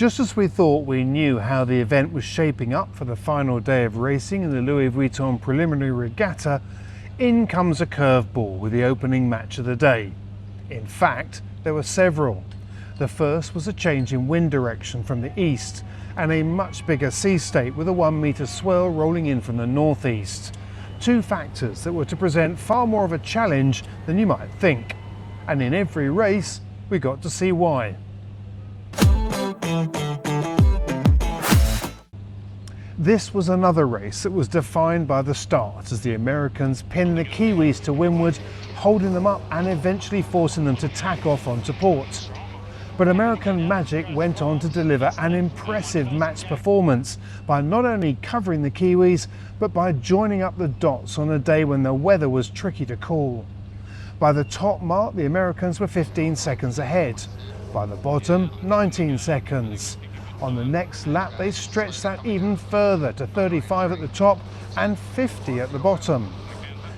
Just as we thought we knew how the event was shaping up for the final day of racing in the Louis Vuitton preliminary regatta, in comes a curveball with the opening match of the day. In fact, there were several. The first was a change in wind direction from the east and a much bigger sea state with a 1 metre swell rolling in from the northeast. Two factors that were to present far more of a challenge than you might think. And in every race, we got to see why. This was another race that was defined by the start as the Americans pinned the Kiwis to windward, holding them up and eventually forcing them to tack off onto port. But American Magic went on to deliver an impressive match performance by not only covering the Kiwis, but by joining up the dots on a day when the weather was tricky to call. By the top mark, the Americans were 15 seconds ahead. By the bottom, 19 seconds. On the next lap, they stretched that even further to 35 at the top and 50 at the bottom.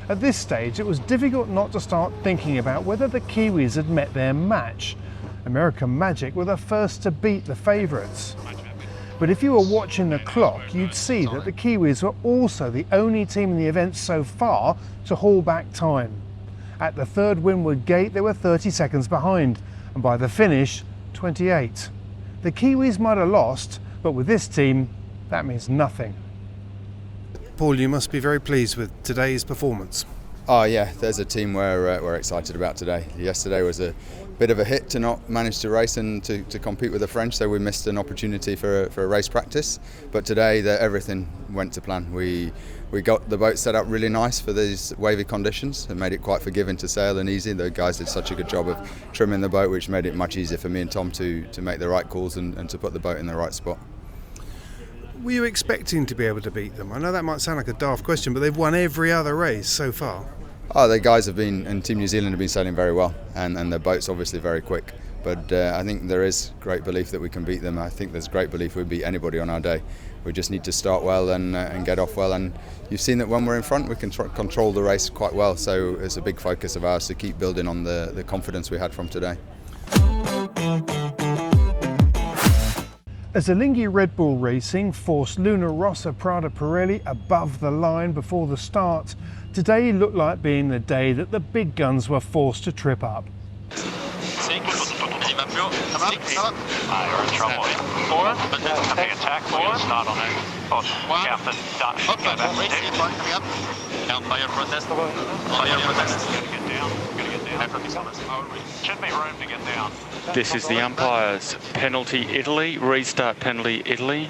At this stage, it was difficult not to start thinking about whether the Kiwis had met their match. American Magic were the first to beat the favourites. But if you were watching the clock, you'd see that the Kiwis were also the only team in the event so far to haul back time. At the third windward gate, they were 30 seconds behind, and by the finish, 28. The Kiwis might have lost, but with this team, that means nothing. Paul, you must be very pleased with today's performance. Oh yeah, there's a team we're excited about today. Yesterday was a bit of a hit to not manage to race and to compete with the French, so we missed an opportunity for a race practice. But today everything went to plan. We got the boat set up really nice for these wavy conditions. It made it quite forgiving to sail and easy. The guys did such a good job of trimming the boat, which made it much easier for me and Tom to make the right calls and to put the boat in the right spot. Were you expecting to be able to beat them? I know that might sound like a daft question, but they've won every other race so far. Oh, the guys have been, and Team New Zealand have been sailing very well, and their boat's obviously very quick. But I think there is great belief that we can beat them. I think there's great belief we'll beat anybody on our day. We just need to start well and get off well. And you've seen that when we're in front, we can control the race quite well. So it's a big focus of ours to keep building on the confidence we had from today. As Alinghi Red Bull Racing forced Luna Rossa Prada Pirelli above the line before the start, today looked like being the day that the big guns were forced to trip up. You're in trouble. 4, but then coming attack, we're going to start on it. Captain, coming up. Down fire protest. Fire protest. Going to get down. Should be room to get down. This is the umpires. Penalty Italy, restart penalty Italy.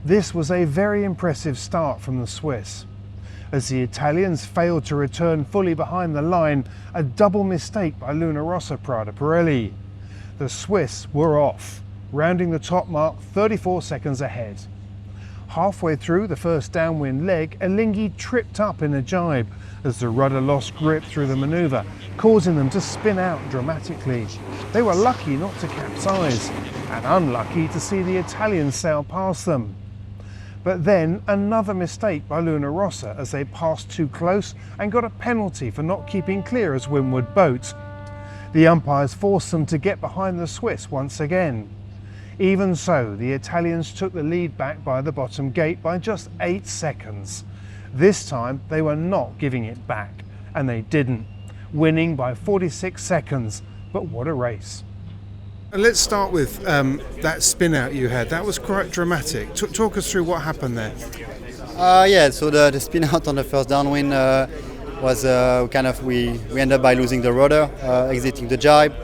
This was a very impressive start from the Swiss. As the Italians failed to return fully behind the line, a double mistake by Luna Rossa Prada Pirelli. The Swiss were off, rounding the top mark 34 seconds ahead. Halfway through the first downwind leg, Alinghi tripped up in a jibe as the rudder lost grip through the manoeuvre, causing them to spin out dramatically. They were lucky not to capsize, and unlucky to see the Italians sail past them. But then another mistake by Luna Rossa as they passed too close and got a penalty for not keeping clear as windward boat. The umpires forced them to get behind the Swiss once again. Even so, the Italians took the lead back by the bottom gate by just 8 seconds. This time they were not giving it back, and they didn't, winning by 46 seconds. But what a race. Let's start with that spin out you had. That was quite dramatic. Talk us through what happened there. Yeah, so the spin out on the first downwind was we ended up by losing the rudder, exiting the jibe.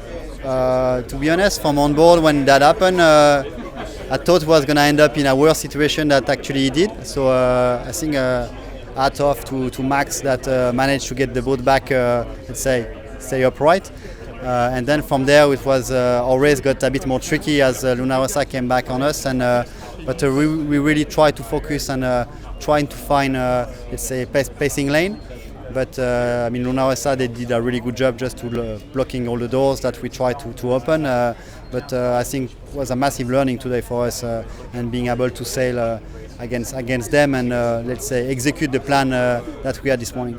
To be honest, from on board when that happened, I thought it was going to end up in a worse situation that actually it did. So I think hats off to Max that managed to get the boat back, let's say, stay upright. And then from there it was our race got a bit more tricky as Luna Rossa came back on us, and but we really tried to focus on trying to find let's say pacing lane. But I mean, Luna Rossa, they did a really good job just to blocking all the doors that we tried to open. But I think it was a massive learning today for us, and being able to sail against them and let's say execute the plan that we had this morning.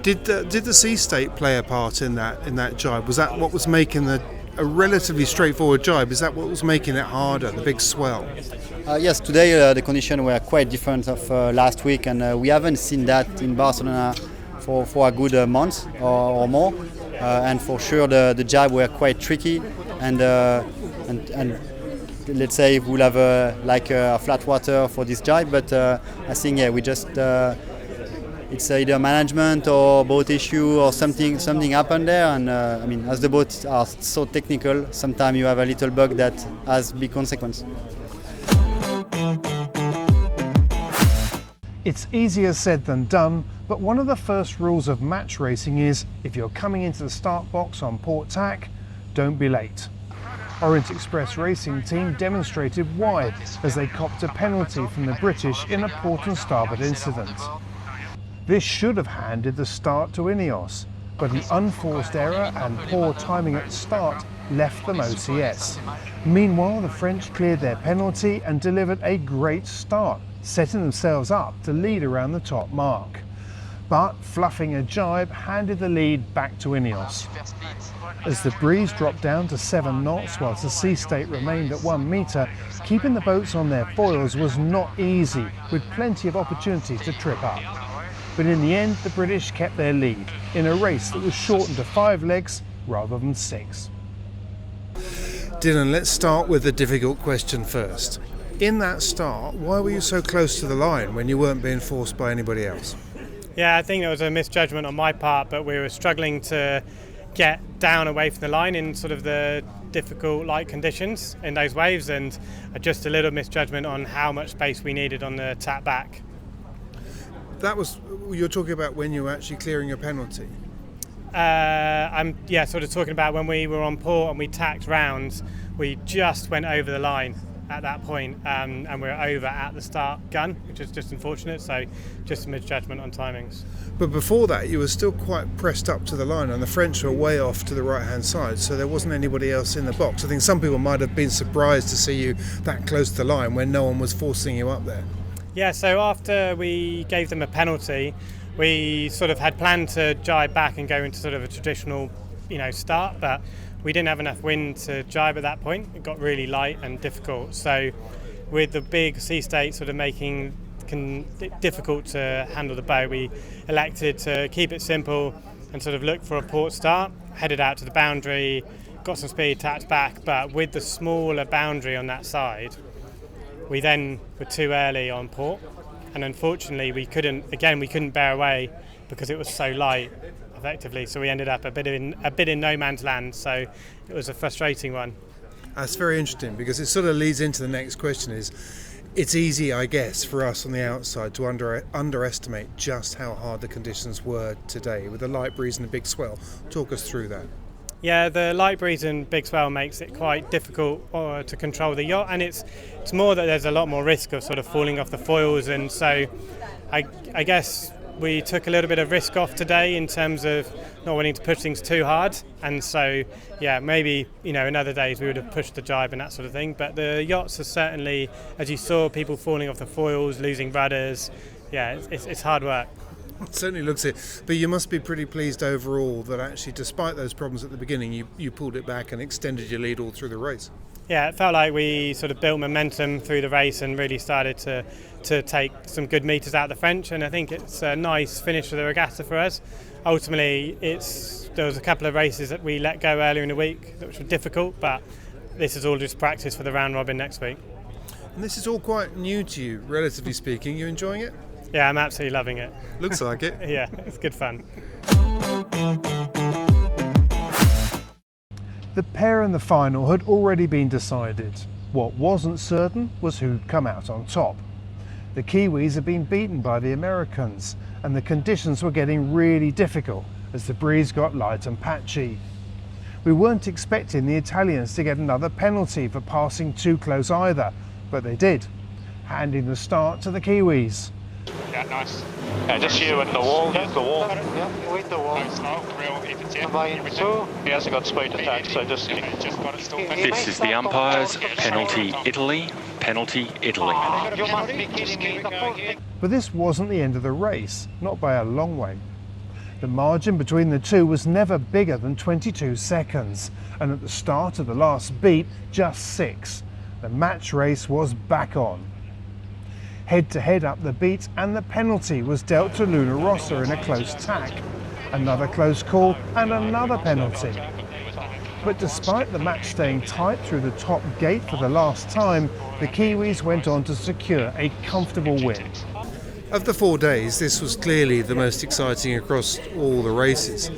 Did the sea state play a part in that jibe? Was that what was making the a relatively straightforward jibe. Is that what was making it harder, the big swell? Yes, today the conditions were quite different of last week, and we haven't seen that in Barcelona for a good month or more. And for sure the jibe were quite tricky, and let's say we'll have a flat water for this jibe, but I think we just it's either management or boat issue or something happened there, and I mean, as the boats are so technical, sometimes you have a little bug that has big consequence. It's easier said than done, but one of the first rules of match racing is if you're coming into the start box on port tack, don't be late. Orient Express racing team demonstrated why as they copped a penalty from the British in a port and starboard incident. This should have handed the start to INEOS, but an unforced error and poor timing at the start left them OCS. Meanwhile, the French cleared their penalty and delivered a great start, setting themselves up to lead around the top mark. But fluffing a jibe handed the lead back to INEOS. As the breeze dropped down to 7 knots whilst the sea state remained at 1 metre, keeping the boats on their foils was not easy, with plenty of opportunities to trip up. But in the end, the British kept their lead in a race that was shortened to 5 legs rather than 6. Dylan, let's start with the difficult question first. In that start, why were you so close to the line when you weren't being forced by anybody else? Yeah, I think it was a misjudgment on my part, but we were struggling to get down away from the line in sort of the difficult light conditions in those waves, and just a little misjudgment on how much space we needed on the tap back. That was, you're talking about when you were actually clearing a penalty? I'm sort of talking about when we were on port and we tacked round, we just went over the line at that point, and we were over at the start gun, which is just unfortunate, so just a misjudgment on timings. But before that you were still quite pressed up to the line, and the French were way off to the right hand side, so there wasn't anybody else in the box. I think some people might have been surprised to see you that close to the line when no one was forcing you up there. Yeah, so after we gave them a penalty, we sort of had planned to jibe back and go into sort of a traditional, start, but we didn't have enough wind to jibe at that point. It got really light and difficult. So with the big sea state sort of making it difficult to handle the boat, we elected to keep it simple and sort of look for a port start, headed out to the boundary, got some speed, tacked back, but with the smaller boundary on that side, we then were too early on port, and unfortunately we couldn't bear away because it was so light effectively, so we ended up a bit in no man's land, so it was a frustrating one. That's very interesting, because it sort of leads into the next question. It's easy, I guess, for us on the outside to underestimate just how hard the conditions were today with the light breeze and the big swell. Talk us through that. Yeah, the light breeze and big swell makes it quite difficult to control the yacht, and it's more that there's a lot more risk of sort of falling off the foils, and so I guess we took a little bit of risk off today in terms of not wanting to push things too hard, and so maybe in other days we would have pushed the jibe and that sort of thing, but the yachts are certainly, as you saw, people falling off the foils, losing rudders. It's hard work. It certainly looks it, but you must be pretty pleased overall that actually, despite those problems at the beginning, you pulled it back and extended your lead all through the race. Yeah, it felt like we sort of built momentum through the race and really started to take some good metres out of the French, and I think it's a nice finish for the regatta for us. Ultimately, there was a couple of races that we let go earlier in the week which were difficult, but this is all just practice for the round robin next week. And this is all quite new to you, relatively speaking. You enjoying it? Yeah, I'm absolutely loving it. Looks like it. Yeah, it's good fun. The pair in the final had already been decided. What wasn't certain was who'd come out on top. The Kiwis had been beaten by the Americans, and the conditions were getting really difficult as the breeze got light and patchy. We weren't expecting the Italians to get another penalty for passing too close either, but they did, handing the start to the Kiwis. Yeah, nice. Yeah, just you and the wall. Yeah, the wall. Yeah, with the wall. He hasn't got speed attack, so just got it still. This is the umpires. Penalty Italy. Penalty Italy. You must be kidding me. But this wasn't the end of the race, not by a long way. The margin between the two was never bigger than 22 seconds, and at the start of the last beat, just 6. The match race was back on. Head-to-head up the beat, and the penalty was dealt to Luna Rossa in a close tack. Another close call and another penalty. But despite the match staying tight through the top gate for the last time, the Kiwis went on to secure a comfortable win. Of the 4 days, this was clearly the most exciting across all the races.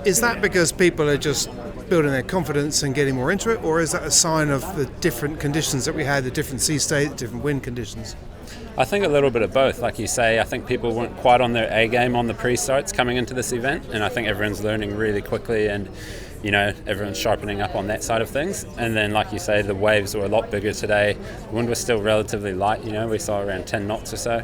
Is that because people are just building their confidence and getting more into it, or is that a sign of the different conditions that we had, the different sea state, the different wind conditions? I think a little bit of both. Like you say, I think people weren't quite on their A game on the pre-starts coming into this event, and I think everyone's learning really quickly, and everyone's sharpening up on that side of things. And then, like you say, the waves were a lot bigger today. The wind was still relatively light. We saw around 10 knots or so,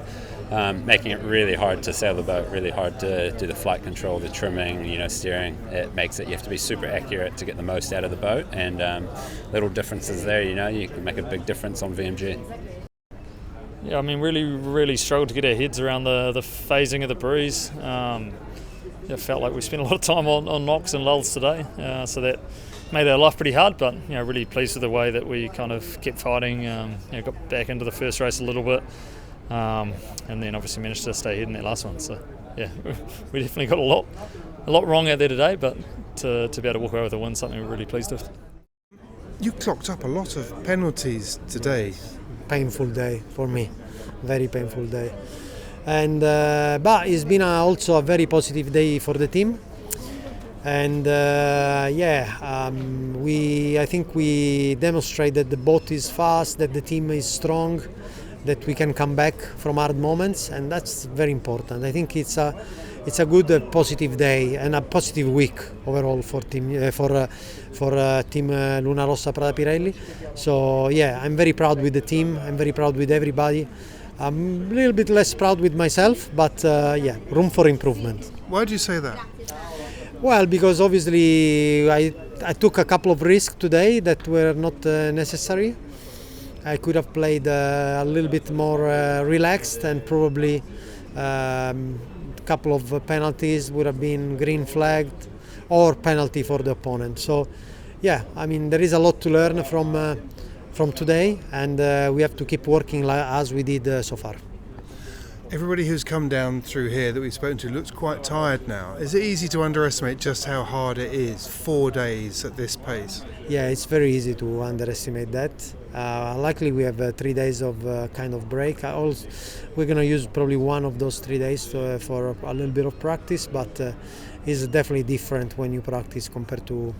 making it really hard to sail the boat, really hard to do the flight control, the trimming, steering. It makes it, you have to be super accurate to get the most out of the boat, and little differences there, you can make a big difference on VMG. Yeah, really struggled to get our heads around the phasing of the breeze. It felt like we spent a lot of time on knocks and lulls today, so that made our life pretty hard, but really pleased with the way that we kind of kept fighting, got back into the first race a little bit, and then obviously managed to stay ahead in that last one. So yeah, we definitely got a lot wrong out there today, but to be able to walk away with a win, something we're really pleased with. You clocked up a lot of penalties today. Painful day for me, very painful day, and but it's been also a very positive day for the team, and I think we demonstrated that the boat is fast, that the team is strong, that we can come back from hard moments, and that's very important. I think it's a good positive day and a positive week overall for team team Luna Rossa Prada Pirelli. So yeah, I'm very proud with the team. I'm very proud with everybody. I'm a little bit less proud with myself, but room for improvement. Why do you say that? Well, because obviously I took a couple of risks today that were not necessary. I could have played a little bit more relaxed, and probably couple of penalties would have been green flagged or penalty for the opponent. So yeah, there is a lot to learn from today, and we have to keep working as we did so far. Everybody who's come down through here that we've spoken to looks quite tired now. Is it easy to underestimate just how hard it is, 4 days at this pace? Yeah, it's very easy to underestimate that. Luckily we have 3 days of kind of break. We're going to use probably one of those 3 days for a little bit of practice, but it's definitely different when you practice compared to,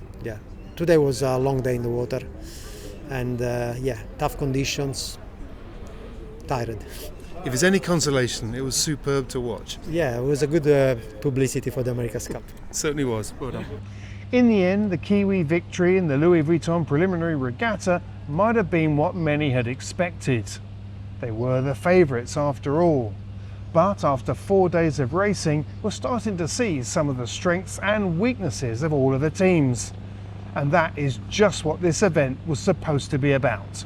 today was a long day in the water, and tough conditions, tired. If it's any consolation, it was superb to watch. Yeah, it was a good publicity for the America's Cup. Certainly was. Well done. In the end, the Kiwi victory in the Louis Vuitton preliminary regatta might have been what many had expected. They were the favourites after all. But after 4 days of racing, we're starting to see some of the strengths and weaknesses of all of the teams. And that is just what this event was supposed to be about.